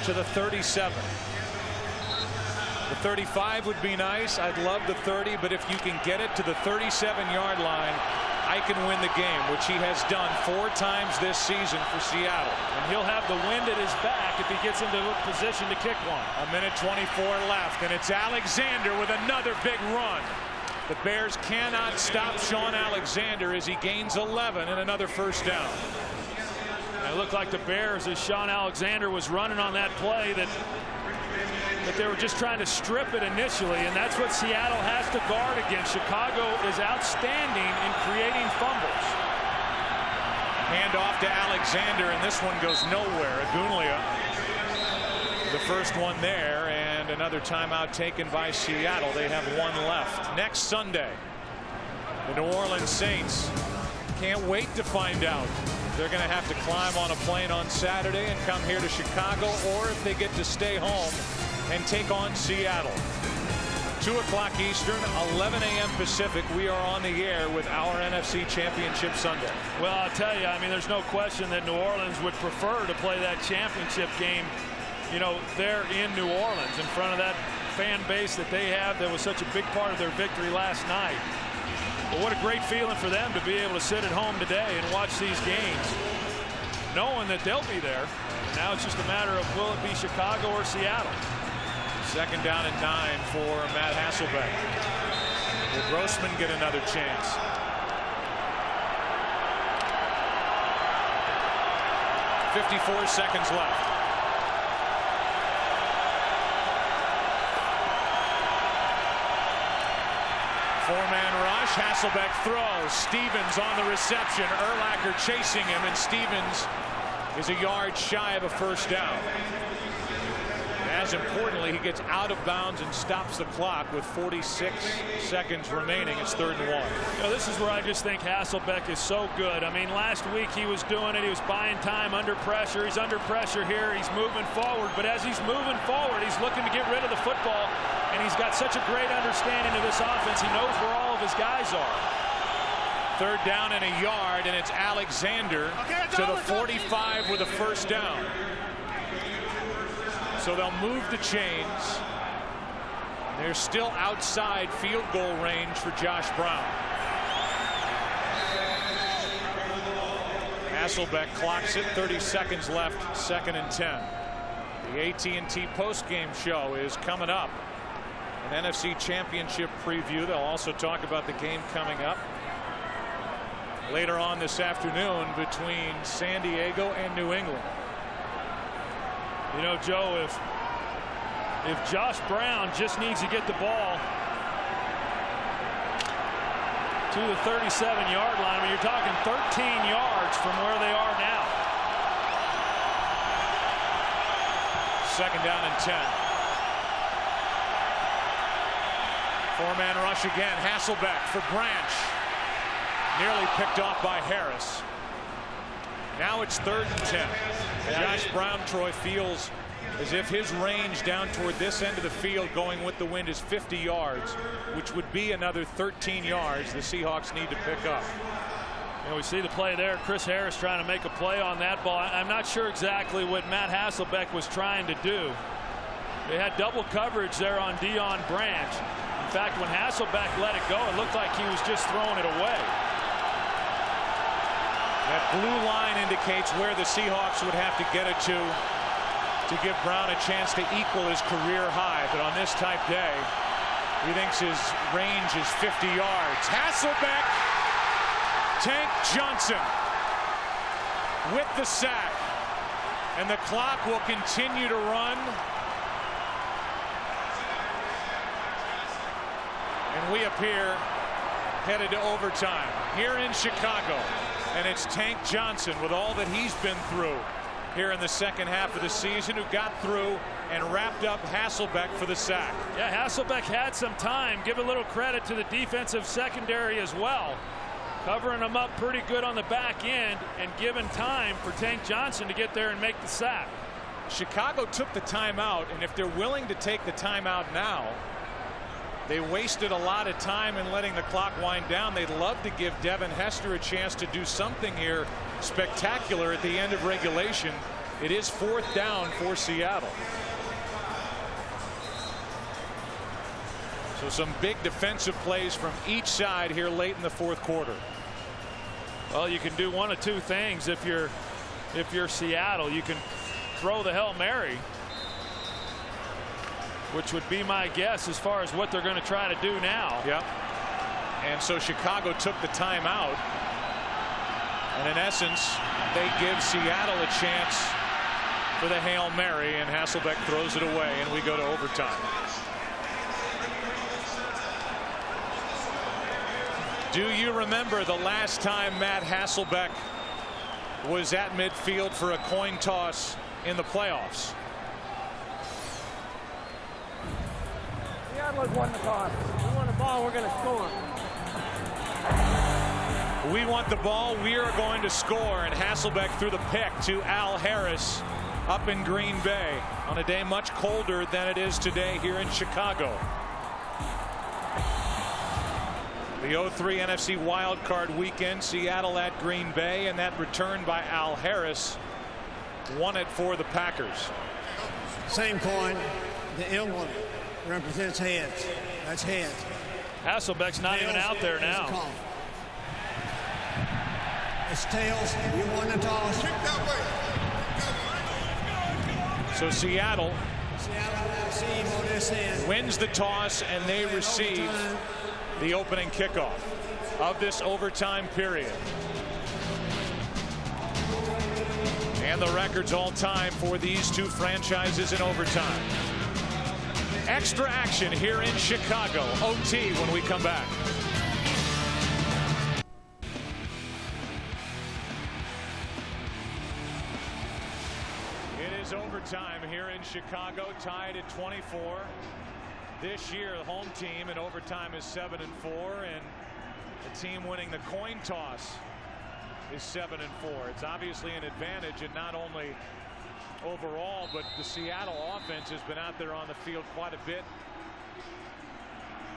to the 37. The 35 would be nice. I'd love the 30, but if you can get it to the 37-yard line, I can win the game, which he has done 4 times this season for Seattle. And he'll have the wind at his back if he gets into a position to kick one. 1:24 left, and it's Alexander with another big run. The Bears cannot stop Sean Alexander as he gains 11 and another first down. It looked like the Bears, as Sean Alexander was running on that play, that they were just trying to strip it initially, and that's what Seattle has to guard against. Chicago is outstanding in creating fumbles. Hand off to Alexander, and this one goes nowhere. Agulia, the first one there, and another timeout taken by Seattle. They have 1 left. Next Sunday, the New Orleans Saints can't wait to find out. They're going to have to climb on a plane on Saturday and come here to Chicago, or if they get to stay home and take on Seattle. 2 o'clock Eastern, 11 a.m. Pacific. We are on the air with our NFC Championship Sunday. Well, I'll tell you, I mean, there's no question that New Orleans would prefer to play that championship game, you know, there in New Orleans, in front of that fan base that they have that was such a big part of their victory last night. But what a great feeling for them to be able to sit at home today and watch these games, knowing that they'll be there. Now it's just a matter of, will it be Chicago or Seattle? 2nd down and 9 for Matt Hasselbeck. Will Grossman get another chance? .54 seconds left. Four-man rush. Hasselbeck throws. Stevens on the reception. Urlacher chasing him, and Stevens is a yard shy of a first down. As importantly, he gets out of bounds and stops the clock with 46 seconds remaining. It's 3rd and 1. You know, this is where I just think Hasselbeck is so good. I mean, last week he was doing it. He was buying time under pressure. He's under pressure here. He's moving forward. But as he's moving forward, he's looking to get rid of the football. And he's got such a great understanding of this offense. He knows where all of his guys are. 3rd down and a yard, and it's Alexander to the 45 with a first down. So they'll move the chains. They're still outside field goal range for Josh Brown. Hasselbeck clocks it, 30 seconds left, 2nd and 10. The AT&T postgame show is coming up. An NFC Championship preview. They'll also talk about the game coming up later on this afternoon between San Diego and New England. You know, Joe, if Josh Brown just needs to get the ball to the 37-yard line, I mean, you're talking 13 yards from where they are now. 2nd down and 10. 4-man rush again. Hasselbeck for Branch. Nearly picked off by Harris. Now it's 3rd and 10. Josh Brown, Troy, feels as if his range down toward this end of the field going with the wind is 50 yards, which would be another 13 yards the Seahawks need to pick up. You know, we see the play there. Chris Harris trying to make a play on that ball. I'm not sure exactly what Matt Hasselbeck was trying to do. They had double coverage there on Deion Branch. In fact, when Hasselbeck let it go, it looked like he was just throwing it away. That blue line indicates where the Seahawks would have to get it to give Brown a chance to equal his career high. But on this type day, he thinks his range is 50 yards. Hasselbeck, Tank Johnson with the sack. And the clock will continue to run. And we appear headed to overtime here in Chicago. And it's Tank Johnson, with all that he's been through here in the second half of the season, who got through and wrapped up Hasselbeck for the sack. Yeah, Hasselbeck had some time. Give a little credit to the defensive secondary as well, covering them up pretty good on the back end and giving time for Tank Johnson to get there and make the sack. Chicago took the timeout, and if they're willing to take the timeout now, they wasted a lot of time in letting the clock wind down. They'd love to give Devin Hester a chance to do something here spectacular at the end of regulation. It is 4th down for Seattle. So some big defensive plays from each side here late in the 4th quarter. Well, you can do one of two things. If you're Seattle, you can throw the Hail Mary, which would be my guess as far as what they're going to try to do now. Yep. And so Chicago took the timeout. And in essence, they give Seattle a chance for the Hail Mary, and Hasselbeck throws it away, and we go to overtime. Do you remember the last time Matt Hasselbeck was at midfield for a coin toss in the playoffs? Seattle has won the toss. We want the ball, we're going to score. We want the ball, we are going to score, and Hasselbeck threw the pick to Al Harris up in Green Bay on a day much colder than it is today here in Chicago. The 0-3 NFC wildcard weekend, Seattle at Green Bay, and that return by Al Harris won it for the Packers. Same coin. The emblem represents heads. That's heads. Hasselbeck's not even out there now. It's tails. You won the toss. So Seattle wins the toss, and they receive the opening kickoff of this overtime period. And the records all time for these two franchises in overtime. Extra action here in Chicago. OT when we come back. It is overtime here in Chicago, tied at 24. This year, the home team in overtime is 7-4, and the team winning the coin toss is 7-4. It's obviously an advantage, and not only overall, but the Seattle offense has been out there on the field quite a bit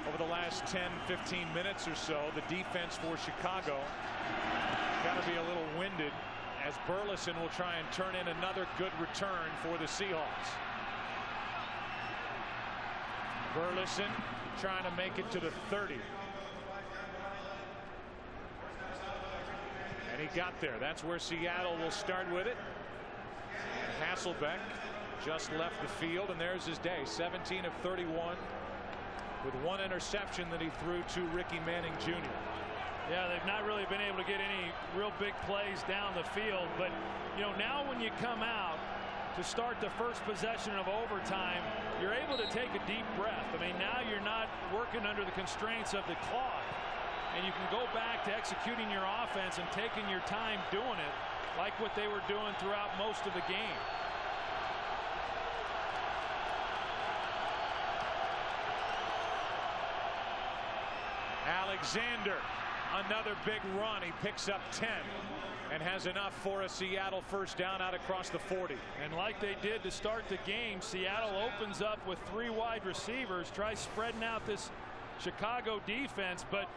over the last 10-15 minutes or so. The defense for Chicago got to be a little winded, as Burleson will try and turn in another good return for the Seahawks. Burleson trying to make it to the 30. And he got there. That's where Seattle will start with it. And Hasselbeck just left the field, and there's his day. 17 of 31 with one interception that he threw to Ricky Manning Jr. Yeah, they've not really been able to get any real big plays down the field. But, you know, now when you come out to start the first possession of overtime, you're able to take a deep breath. I mean, now you're not working under the constraints of the clock, and you can go back to executing your offense and taking your time doing it like what they were doing throughout most of the game. Alexander, another big run. He picks up 10 and has enough for a Seattle first down out across the 40. And like they did to start the game, Seattle opens up with 3 wide receivers, tries spreading out this Chicago defense, but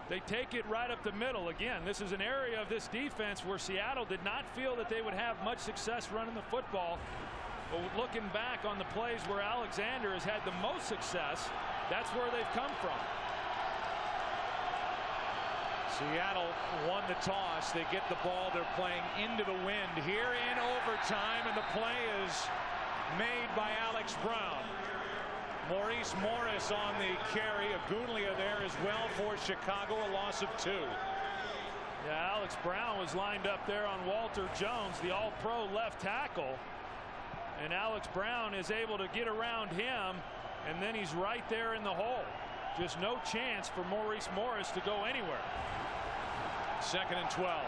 they take it right up the middle. Again, this is an area of this defense where Seattle did not feel that they would have much success running the football. But looking back on the plays where Alexander has had the most success, that's where they've come from. Seattle won the toss. They get the ball. They're playing into the wind here in overtime, and the play is made by Alex Brown. Maurice Morris on the carry. Agulia there as well for Chicago, a loss of 2. Yeah, Alex Brown was lined up there on Walter Jones, the all-pro left tackle. And Alex Brown is able to get around him, and then he's right there in the hole. Just no chance for Maurice Morris to go anywhere. 2nd and 12.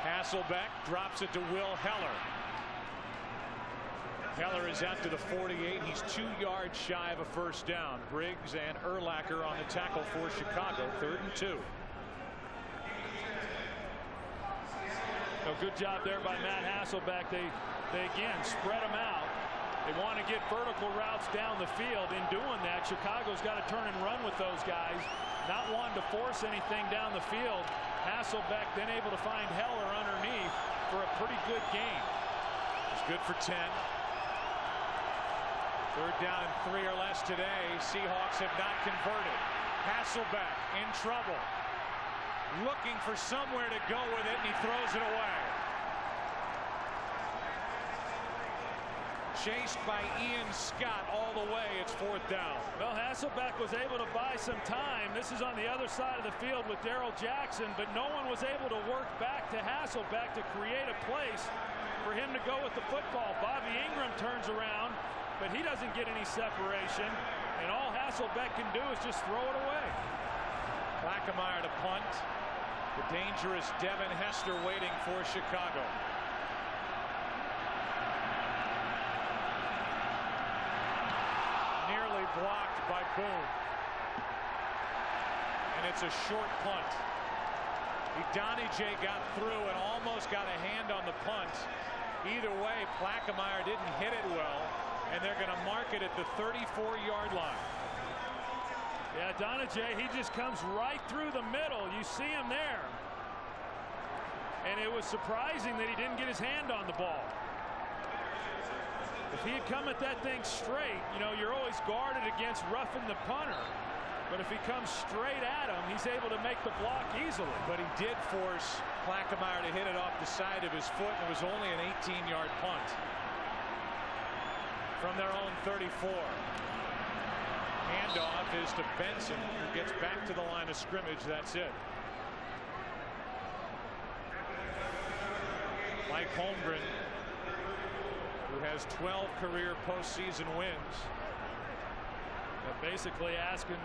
Hasselbeck drops it to Will Heller. Heller is out to the 48. He's 2 yards shy of a first down. Briggs and Urlacher on the tackle for Chicago. 3rd and 2. Good job there by Matt Hasselbeck. They again spread them out. They want to get vertical routes down the field. In doing that, Chicago's got to turn and run with those guys, not wanting to force anything down the field. Hasselbeck then able to find Heller underneath for a pretty good game. It's good for 10. Third down and 3 or less today. Seahawks have not converted. Hasselbeck in trouble. Looking for somewhere to go with it, and he throws it away. Chased by Ian Scott all the way. It's 4th down. Well, Hasselbeck was able to buy some time. This is on the other side of the field with Darrell Jackson, but no one was able to work back to Hasselbeck to create a place for him to go with the football. Bobby Ingram turns around, but he doesn't get any separation, and all Hasselbeck can do is just throw it away. Plaquemire to punt. The dangerous Devin Hester waiting for Chicago. Nearly blocked by Boone. And it's a short punt. Idonije got through and almost got a hand on the punt. Either way, Plaquemire didn't hit it well, and they're going to mark it at the 34-yard line. Yeah, Idonije, he just comes right through the middle. You see him there. And it was surprising that he didn't get his hand on the ball. If he had come at that thing straight, you know, you're always guarded against roughing the punter. But if he comes straight at him, he's able to make the block easily. But he did force Plaquemire to hit it off the side of his foot, and it was only an 18-yard punt from their own 34. Handoff is to Benson, who gets back to the line of scrimmage. That's it. Mike Holmgren, who has 12 career postseason wins. They're basically asking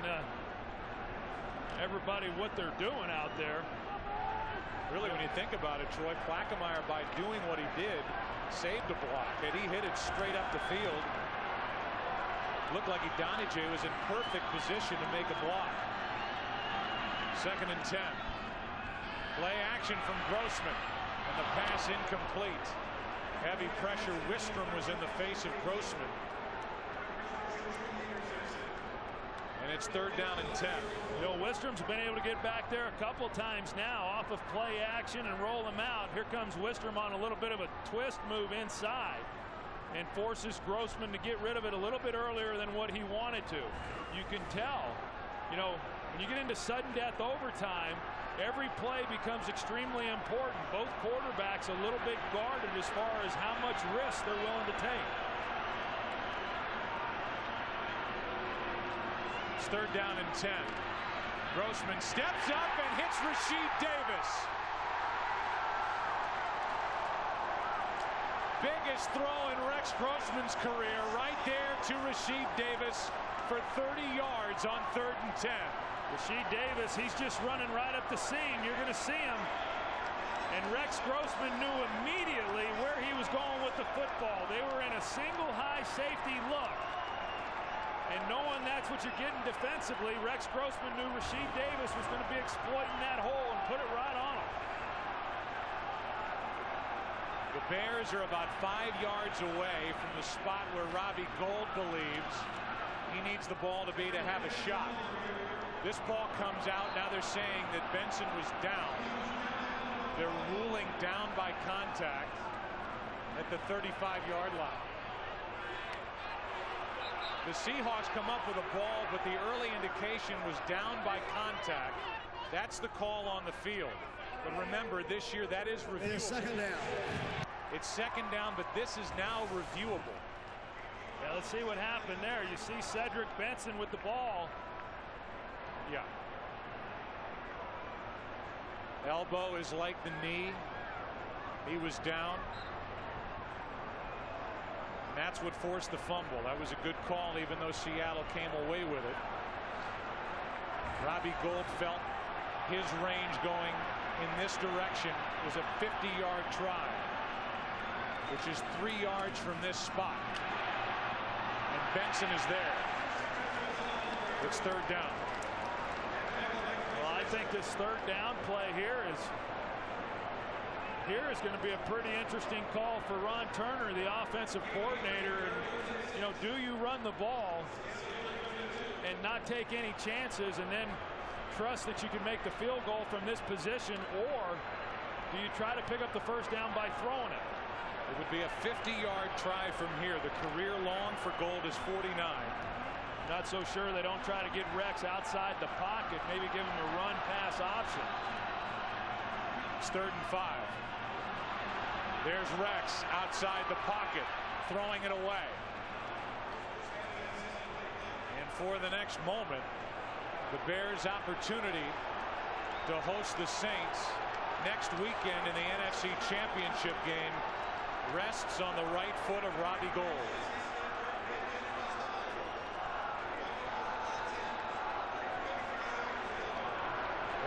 everybody what they're doing out there. Really, when you think about it, Troy, Plaquemire, by doing what he did, saved a block. Had he hit it straight up the field, looked like Idonije was in perfect position to make a block. 2nd and 10. Play action from Grossman, and the pass incomplete. Heavy pressure. Wistrom was in the face of Grossman. And it's 3rd down and 10. You know, Wistrom's been able to get back there a couple times now off of play action and roll him out. Here comes Wistrom on a little bit of a twist move inside and forces Grossman to get rid of it a little bit earlier than what he wanted to. You can tell, you know, when you get into sudden death overtime, every play becomes extremely important. Both quarterbacks a little bit guarded as far as how much risk they're willing to take. It's 3rd down and 10. Grossman steps up and hits Rasheed Davis. Biggest throw in Rex Grossman's career, right there to Rasheed Davis for 30 yards on 3rd and 10. Rasheed Davis, he's just running right up the seam. You're going to see him. And Rex Grossman knew immediately where he was going with the football. They were in a single high safety look. And knowing that's what you're getting defensively, Rex Grossman knew Rasheed Davis was going to be exploiting that hole and put it right on him. The Bears are about 5 yards away from the spot where Robbie Gould believes he needs the ball to be to have a shot. This ball comes out. Now they're saying that Benson was down. They're ruling down by contact at the 35-yard line. The Seahawks come up with a ball, but the early indication was down by contact. That's the call on the field. But remember, this year that is reviewable. It is 2nd down. It's 2nd down, but this is now reviewable. Yeah, let's see what happened there. You see Cedric Benson with the ball. Yeah. Elbow is like the knee. He was down. And that's what forced the fumble. That was a good call, even though Seattle came away with it. Robbie Gould felt his range going in this direction was a 50-yard try, which is 3 yards from this spot. And Benson is there. It's 3rd down. Well, I think this 3rd down play here is here is going to be a pretty interesting call for Ron Turner, the offensive coordinator. And, you know, do you run the ball and not take any chances and then trust that you can make the field goal from this position, or do you try to pick up the first down by throwing it? It would be a 50-yard try from here. The career long for Gold is 49. Not so sure they don't try to get Rex outside the pocket, maybe give him a run pass option. It's 3rd and 5. There's Rex outside the pocket, throwing it away. And for the next moment, the Bears' opportunity to host the Saints next weekend in the NFC Championship game rests on the right foot of Robbie Gould.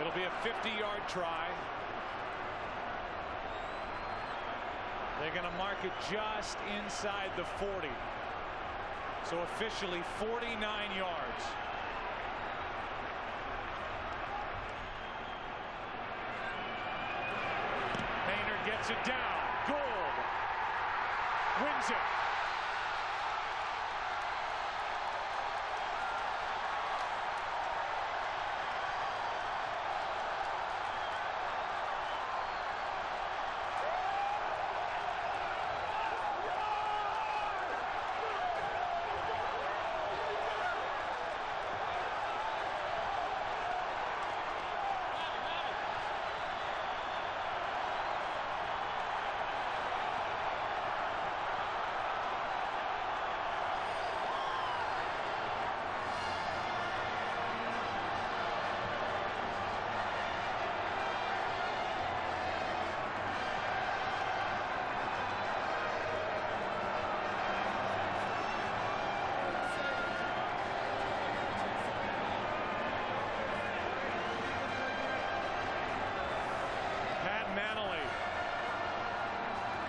It'll be a 50-yard try. They're going to mark it just inside the 40. So officially 49 yards. Maynard gets it down. Gould wins it.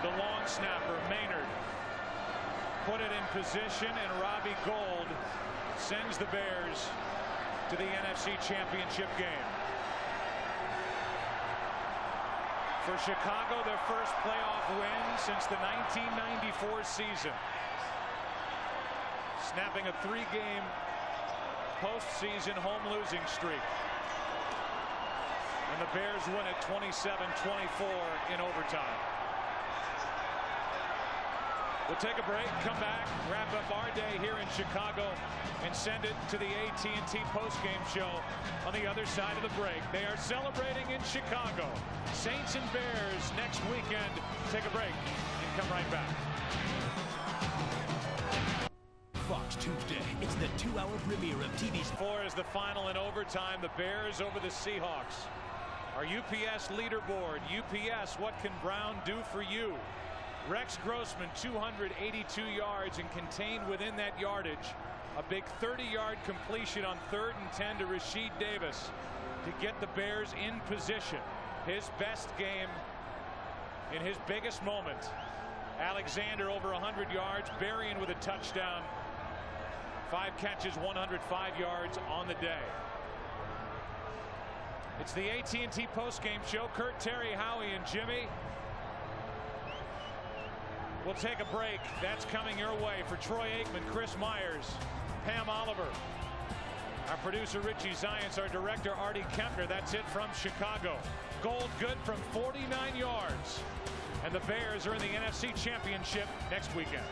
The long snapper, Maynard, put it in position, and Robbie Gould sends the Bears to the NFC Championship game. For Chicago, their first playoff win since the 1994 season. Snapping a 3-game postseason home losing streak. And the Bears win it 27-24 in overtime. We'll take a break, come back, wrap up our day here in Chicago, and send it to the AT&T postgame show on the other side of the break. They are celebrating in Chicago. Saints and Bears next weekend. Take a break and come right back. Fox Tuesday. It's the 2-hour premiere of TV's 4 is the final in overtime. The Bears over the Seahawks. Our UPS leaderboard. UPS, what can Brown do for you? Rex Grossman, 282 yards, and contained within that yardage. A big 30-yard completion on 3rd and 10 to Rashid Davis to get the Bears in position. His best game in his biggest moment. Alexander over 100 yards. Berrien with a touchdown. 5 catches, 105 yards on the day. It's the AT&T postgame show. Kurt, Terry, Howie, and Jimmy. We'll take a break. That's coming your way. For Troy Aikman, Chris Myers, Pam Oliver, our producer Richie Zients, our director Artie Kempner. That's it from Chicago. Gold good from 49 yards. And the Bears are in the NFC Championship next weekend.